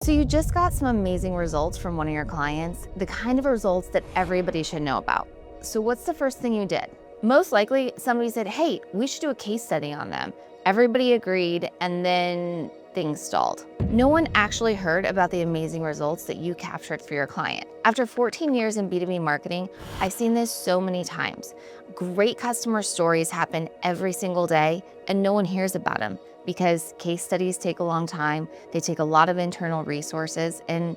So you just got some amazing results from one of your clients, the kind of results that everybody should know about. So what's the first thing you did? Most likely somebody said, hey, we should do a case study on them. Everybody agreed, and then things stalled. No one actually heard about the amazing results that you captured for your client. After 14 years in B2B marketing, I've seen this so many times. Great customer stories happen every single day, and no one hears about them because case studies take a long time, they take a lot of internal resources, and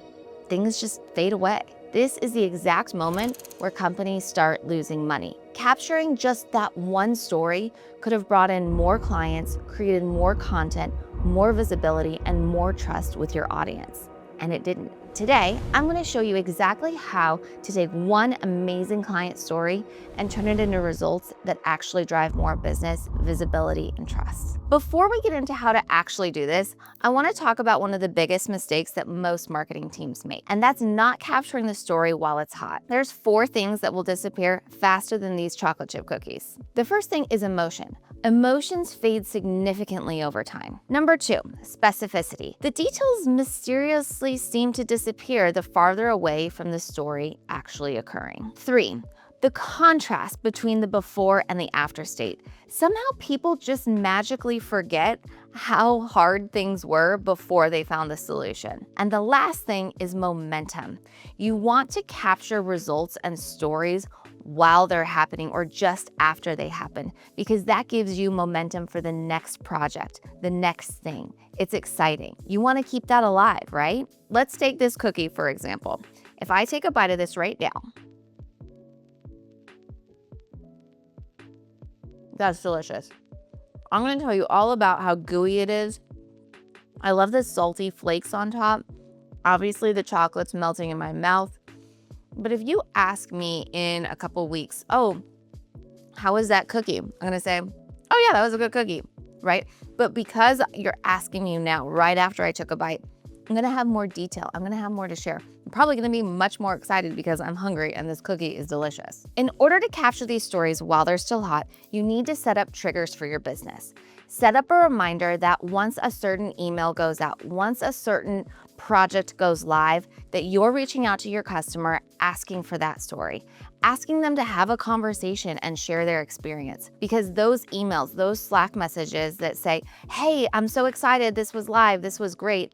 things just fade away. This is the exact moment where companies start losing money. Capturing just that one story could have brought in more clients, created more content, more visibility, and more trust with your audience. And it didn't. Today, I'm going to show you exactly how to take one amazing client story and turn it into results that actually drive more business, visibility, and trust. Before we get into how to actually do this, I want to talk about one of the biggest mistakes that most marketing teams make, and that's not capturing the story while it's hot. There's 4 things that will disappear faster than these chocolate chip cookies. The first thing is emotion. Emotions fade significantly over time. Number 2, specificity. The details mysteriously seem to disappear the farther away from the story actually occurring. 3, the contrast between the before and the after state. Somehow people just magically forget how hard things were before they found the solution. And the last thing is momentum. You want to capture results and stories while they're happening or just after they happen, because that gives you momentum for the next project, the next thing. It's exciting. You want to keep that alive, right? Let's take this cookie, for example. If I take a bite of this right now, that's delicious. I'm going to tell you all about how gooey it is. I love the salty flakes on top. Obviously, the chocolate's melting in my mouth. But if you ask me in a couple weeks, oh, how was that cookie? I'm going to say, oh yeah, that was a good cookie, right? But because you're asking me now, right after I took a bite, I'm going to have more detail. I'm going to have more to share. I'm probably going to be much more excited because I'm hungry and this cookie is delicious. In order to capture these stories while they're still hot, you need to set up triggers for your business. Set up a reminder that once a certain email goes out, once a certain project goes live, that you're reaching out to your customer asking for that story, asking them to have a conversation and share their experience. Because those emails, those Slack messages that say, hey, I'm so excited, this was live, this was great,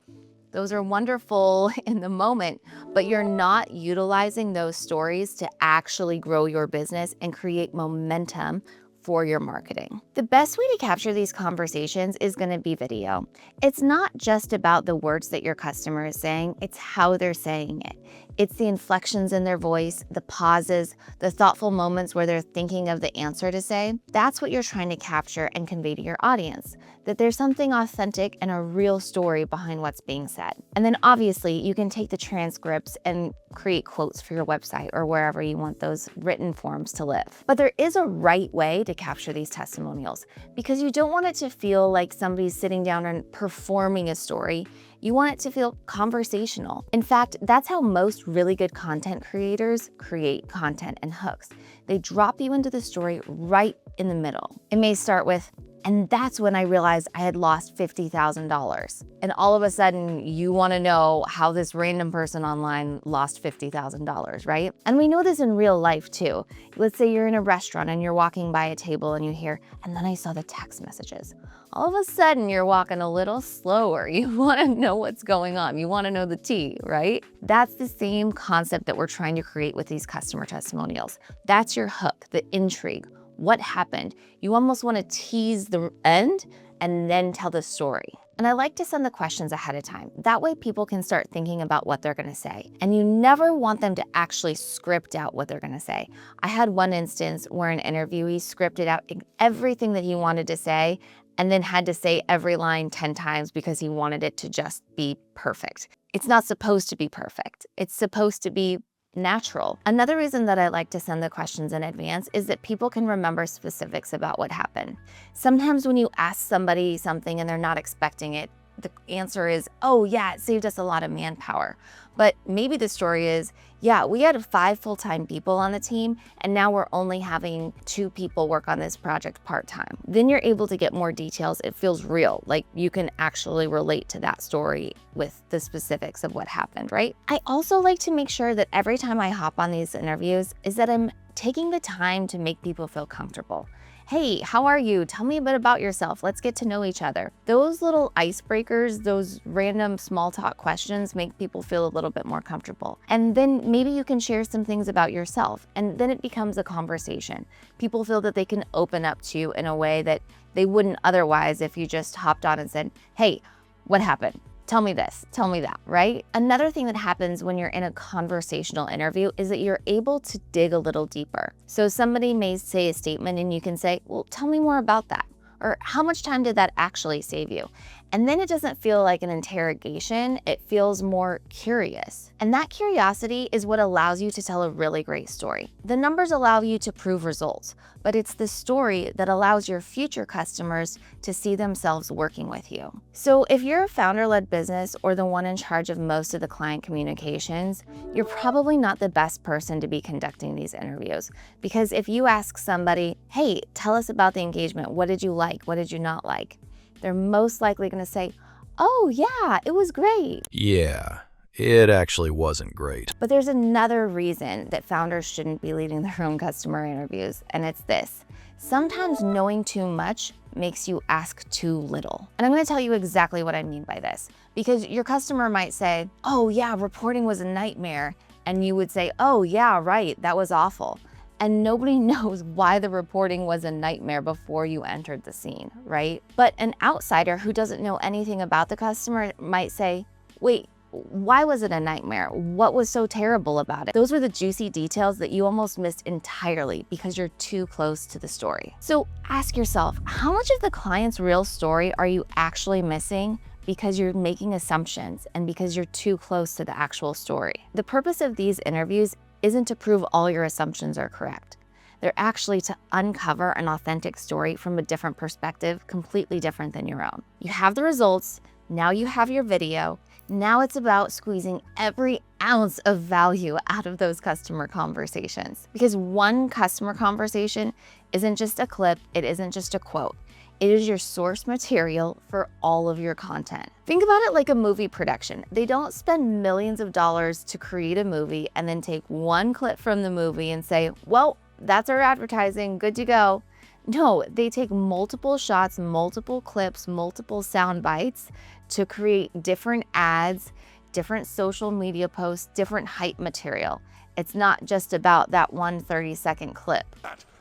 those are wonderful in the moment, but you're not utilizing those stories to actually grow your business and create momentum for your marketing. The best way to capture these conversations is going to be video. It's not just about the words that your customer is saying, it's how they're saying it. It's the inflections in their voice, the pauses, the thoughtful moments where they're thinking of the answer to say. That's what you're trying to capture and convey to your audience, that there's something authentic and a real story behind what's being said. And then obviously you can take the transcripts and create quotes for your website or wherever you want those written forms to live. But there is a right way to capture these testimonials, because you don't want it to feel like somebody's sitting down and performing a story. You want it to feel conversational. In fact, that's how most really good content creators create content and hooks. They drop you into the story right in the middle. It may start with, and that's when I realized I had lost $50,000. And all of a sudden, you want to know how this random person online lost $50,000, right? And we know this in real life too. Let's say you're in a restaurant and you're walking by a table and you hear, and then I saw the text messages. All of a sudden, you're walking a little slower. You want to know what's going on. You want to know the tea, right? That's the same concept that we're trying to create with these customer testimonials. That's your hook, the intrigue. What happened? You almost want to tease the end and then tell the story. And I like to send the questions ahead of time. That way people can start thinking about what they're going to say. And you never want them to actually script out what they're going to say. I had one instance where an interviewee scripted out everything that he wanted to say and then had to say every line 10 times because he wanted it to just be perfect. It's not supposed to be perfect. It's supposed to be natural. Another reason that I like to send the questions in advance is that people can remember specifics about what happened. Sometimes when you ask somebody something and they're not expecting it, the answer is, oh yeah, it saved us a lot of manpower. But maybe the story is, yeah, we had 5 full-time people on the team, and now we're only having 2 people work on this project part-time. Then you're able to get more details. It feels real, like you can actually relate to that story with the specifics of what happened, right? I also like to make sure that every time I hop on these interviews is that I'm taking the time to make people feel comfortable. Hey, how are you? Tell me a bit about yourself. Let's get to know each other. Those little icebreakers, those random small talk questions make people feel a little bit more comfortable. And then maybe you can share some things about yourself, and then it becomes a conversation. People feel that they can open up to you in a way that they wouldn't otherwise if you just hopped on and said, hey, what happened? Tell me this, tell me that, right? Another thing that happens when you're in a conversational interview is that you're able to dig a little deeper. So somebody may say a statement and you can say, well, tell me more about that. Or how much time did that actually save you? And then it doesn't feel like an interrogation, it feels more curious. And that curiosity is what allows you to tell a really great story. The numbers allow you to prove results, but it's the story that allows your future customers to see themselves working with you. So if you're a founder-led business or the one in charge of most of the client communications, you're probably not the best person to be conducting these interviews. Because if you ask somebody, hey, tell us about the engagement, what did you like, what did you not like? They're most likely going to say, oh yeah, it was great. Yeah, it actually wasn't great. But there's another reason that founders shouldn't be leading their own customer interviews, and it's this. Sometimes knowing too much makes you ask too little. And I'm going to tell you exactly what I mean by this, because your customer might say, oh yeah, reporting was a nightmare. And you would say, oh yeah, right, that was awful. And nobody knows why the reporting was a nightmare before you entered the scene, right? But an outsider who doesn't know anything about the customer might say, wait, why was it a nightmare? What was so terrible about it? Those were the juicy details that you almost missed entirely because you're too close to the story. So ask yourself, how much of the client's real story are you actually missing because you're making assumptions and because you're too close to the actual story? The purpose of these interviews isn't to prove all your assumptions are correct. They're actually to uncover an authentic story from a different perspective, completely different than your own. You have the results, now you have your video, now it's about squeezing every ounce of value out of those customer conversations. Because one customer conversation isn't just a clip, it isn't just a quote. It is your source material for all of your content. Think about it like a movie production. They don't spend millions of dollars to create a movie and then take one clip from the movie and say, well, that's our advertising, good to go. No, they take multiple shots, multiple clips, multiple sound bites to create different ads, different social media posts, different hype material. It's not just about that one 30-second clip.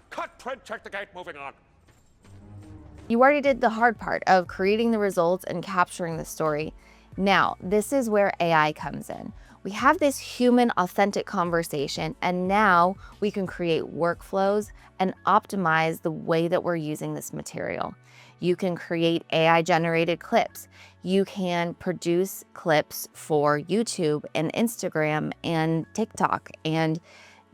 Cut, print, check the gate, moving on. You already did the hard part of creating the results and capturing the story. Now, this is where AI comes in. We have this human, authentic conversation, and now we can create workflows and optimize the way that we're using this material. You can create AI-generated clips. You can produce clips for YouTube and Instagram and TikTok and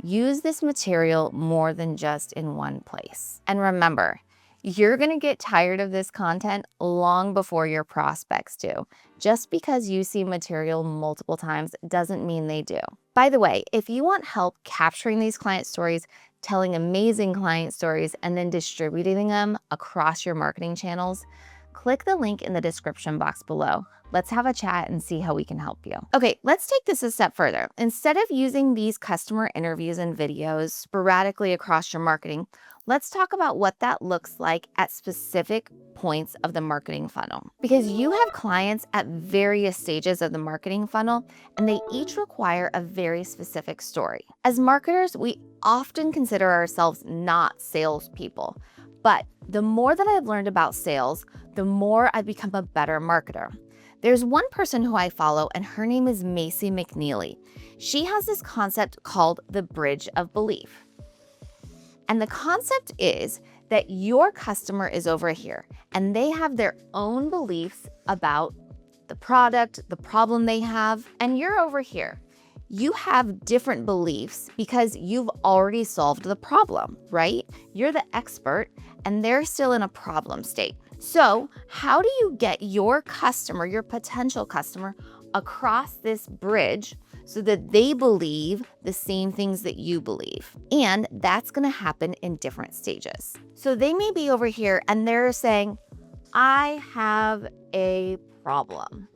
use this material more than just in one place. And remember, you're gonna get tired of this content long before your prospects do. Just because you see material multiple times doesn't mean they do. By the way, if you want help capturing these client stories, telling amazing client stories, and then distributing them across your marketing channels, click the link in the description box below. Let's have a chat and see how we can help you. Okay, let's take this a step further. Instead of using these customer interviews and videos sporadically across your marketing, let's talk about what that looks like at specific points of the marketing funnel. Because you have clients at various stages of the marketing funnel, and they each require a very specific story. As marketers, we often consider ourselves not salespeople, but the more that I've learned about sales, the more I've become a better marketer. There's one person who I follow, and her name is Macy McNeely. She has this concept called the bridge of belief. And the concept is that your customer is over here, and they have their own beliefs about the product, the problem they have, and you're over here. You have different beliefs because you've already solved the problem, right? You're the expert, and they're still in a problem state. So how do you get your customer, your potential customer, across this bridge so that they believe the same things that you believe? And that's going to happen in different stages. So they may be over here and they're saying, I have a problem,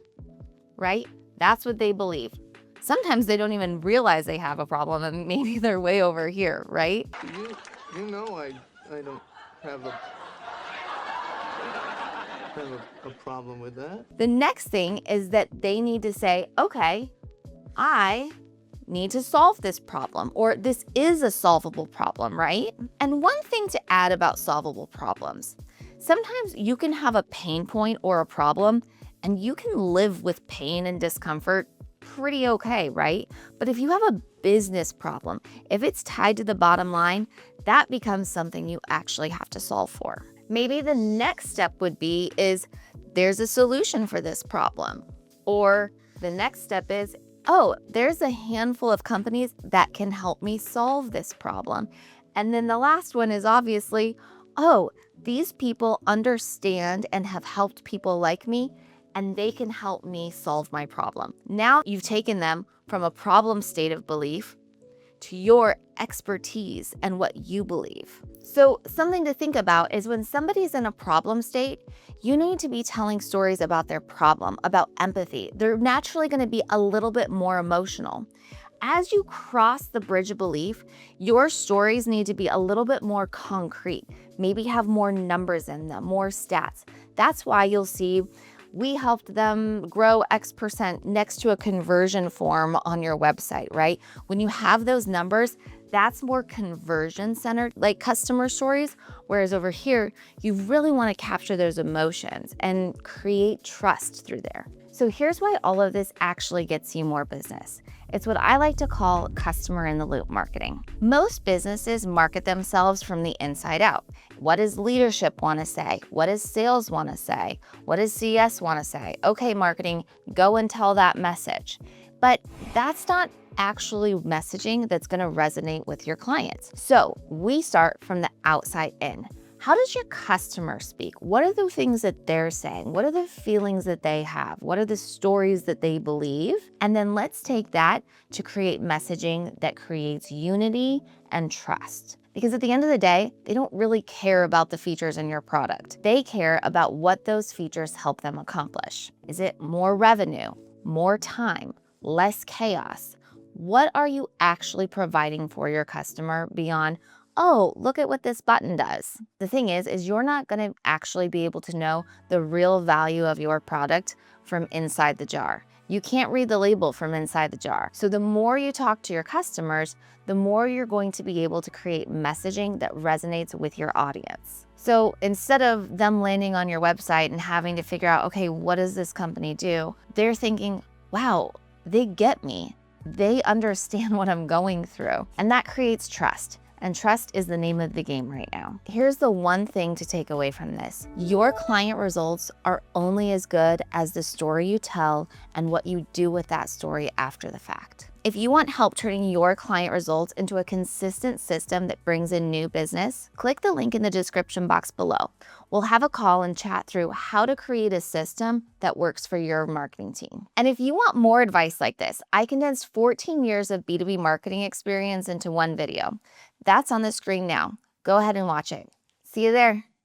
right? That's what they believe. Sometimes they don't even realize they have a problem and maybe they're way over here, right? You know I don't have a problem with that. The next thing is that they need to say, okay, I need to solve this problem, or this is a solvable problem, right? And one thing to add about solvable problems, sometimes you can have a pain point or a problem and you can live with pain and discomfort pretty okay, right? But if you have a business problem, if it's tied to the bottom line, that becomes something you actually have to solve for. Maybe the next step would be is there's a solution for this problem. Or the next step is, oh, there's a handful of companies that can help me solve this problem. And then the last one is obviously, oh, these people understand and have helped people like me, and they can help me solve my problem. Now you've taken them from a problem state of belief to your expertise and what you believe. So something to think about is when somebody's in a problem state, you need to be telling stories about their problem, about empathy. They're naturally going to be a little bit more emotional. As you cross the bridge of belief, your stories need to be a little bit more concrete, maybe have more numbers in them, more stats. That's why you'll see we helped them grow X% next to a conversion form on your website, right? When you have those numbers, that's more conversion centered, like customer stories. Whereas over here, you really want to capture those emotions and create trust through there. So here's why all of this actually gets you more business. It's what I like to call customer in the loop marketing. Most businesses market themselves from the inside out. What does leadership want to say? What does sales want to say? What does CS want to say? Okay, marketing, go and tell that message. But that's not actually messaging that's going to resonate with your clients. So we start from the outside in. How does your customer speak? What are the things that they're saying? What are the feelings that they have? What are the stories that they believe? And then let's take that to create messaging that creates unity and trust. Because at the end of the day, they don't really care about the features in your product. They care about what those features help them accomplish. Is it more revenue, more time, less chaos? What are you actually providing for your customer beyond, oh, look at what this button does? The thing is you're not going to actually be able to know the real value of your product from inside the jar. You can't read the label from inside the jar. So the more you talk to your customers, the more you're going to be able to create messaging that resonates with your audience. So instead of them landing on your website and having to figure out, okay, what does this company do? They're thinking, wow, they get me. They understand what I'm going through. And that creates trust. And trust is the name of the game right now. Here's the one thing to take away from this. Your client results are only as good as the story you tell and what you do with that story after the fact. If you want help turning your client results into a consistent system that brings in new business, click the link in the description box below. We'll have a call and chat through how to create a system that works for your marketing team. And if you want more advice like this, I condensed 14 years of B2B marketing experience into one video. That's on the screen now. Go ahead and watch it. See you there.